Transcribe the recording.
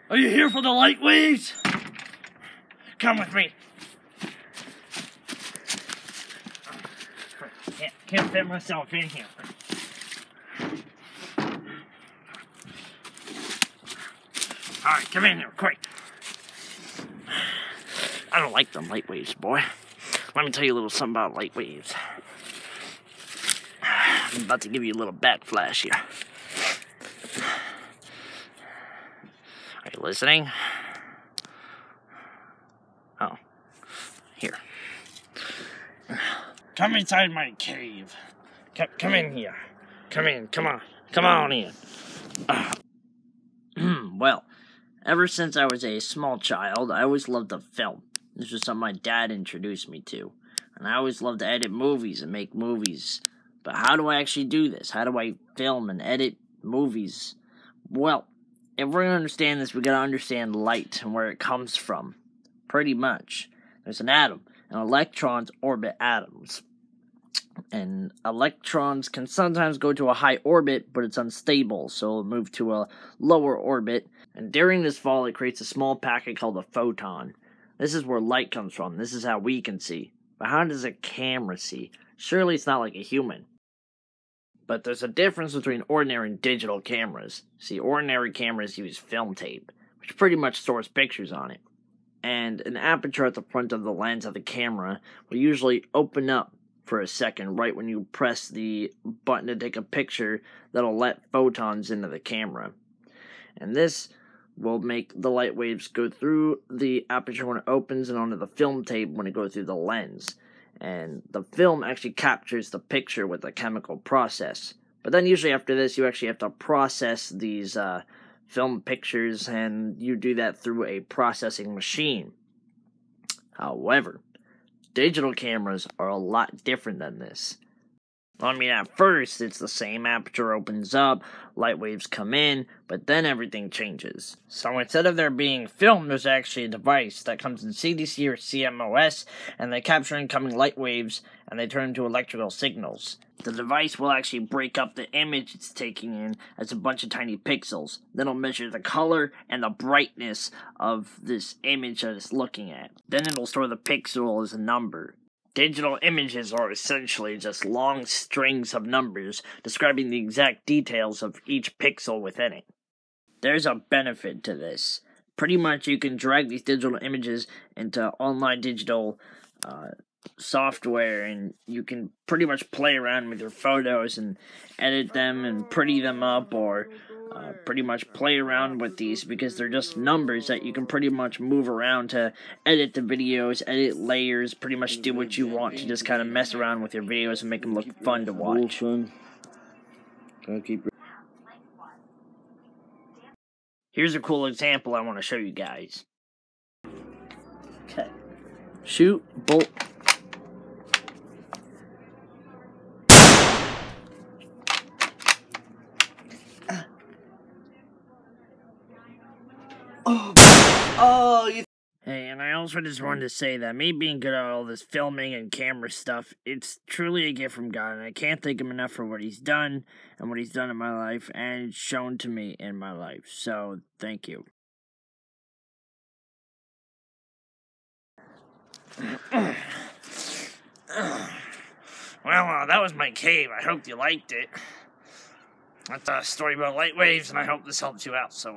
Are you here for the light waves? Come with me. Can't fit myself in here. Alright, come in here, quick. I don't like them light waves, boy. Let me tell you a little something about light waves. I'm about to give you a little backflash here. Are you listening? Oh. Here. Come inside my cave. Come in here. Come in, come on. Come on in. Well, ever since I was a small child, I always loved to film. This was something my dad introduced me to. And I always loved to edit movies and make movies. But how do I actually do this? How do I film and edit movies? Well, if we're going to understand this, we got to understand light and where it comes from. Pretty much. There's an atom, and electrons orbit atoms. And electrons can sometimes go to a high orbit, but it's unstable, so it'll move to a lower orbit. And during this fall, it creates a small packet called a photon. This is where light comes from. This is how we can see. But how does a camera see? Surely it's not like a human. But there's a difference between ordinary and digital cameras. See, ordinary cameras use film tape, which pretty much stores pictures on it. And an aperture at the front of the lens of the camera will usually open up for a second right when you press the button to take a picture that'll let photons into the camera. And this will make the light waves go through the aperture when it opens and onto the film tape when it goes through the lens. And the film actually captures the picture with a chemical process. But then usually after this, you actually have to process these film pictures, and you do that through a processing machine. However, digital cameras are a lot different than this. I mean, at first, it's the same aperture opens up, light waves come in, but then everything changes. So instead of there being film, there's actually a device that comes in CDC or CMOS, and they capture incoming light waves, and they turn into electrical signals. The device will actually break up the image it's taking in as a bunch of tiny pixels. Then it'll measure the color and the brightness of this image that it's looking at. Then it'll store the pixel as a number. Digital images are essentially just long strings of numbers describing the exact details of each pixel within it. There's a benefit to this. Pretty much you can drag these digital images into online digital software, and you can pretty much play around with your photos and edit them and pretty them up, or pretty much play around with these because they're just numbers that you can pretty much move around to edit the videos, edit layers, pretty much do what you want to just kind of mess around with your videos and make them look fun to watch. Here's a cool example I want to show you guys. Okay. Shoot, bolt. Hey, and I also just wanted to say that me being good at all this filming and camera stuff, it's truly a gift from God, and I can't thank him enough for what he's done, and what he's done in my life, and shown to me in my life. So, thank you. Well, that was my cave. I hope you liked it. That's a story about light waves, and I hope this helps you out, so,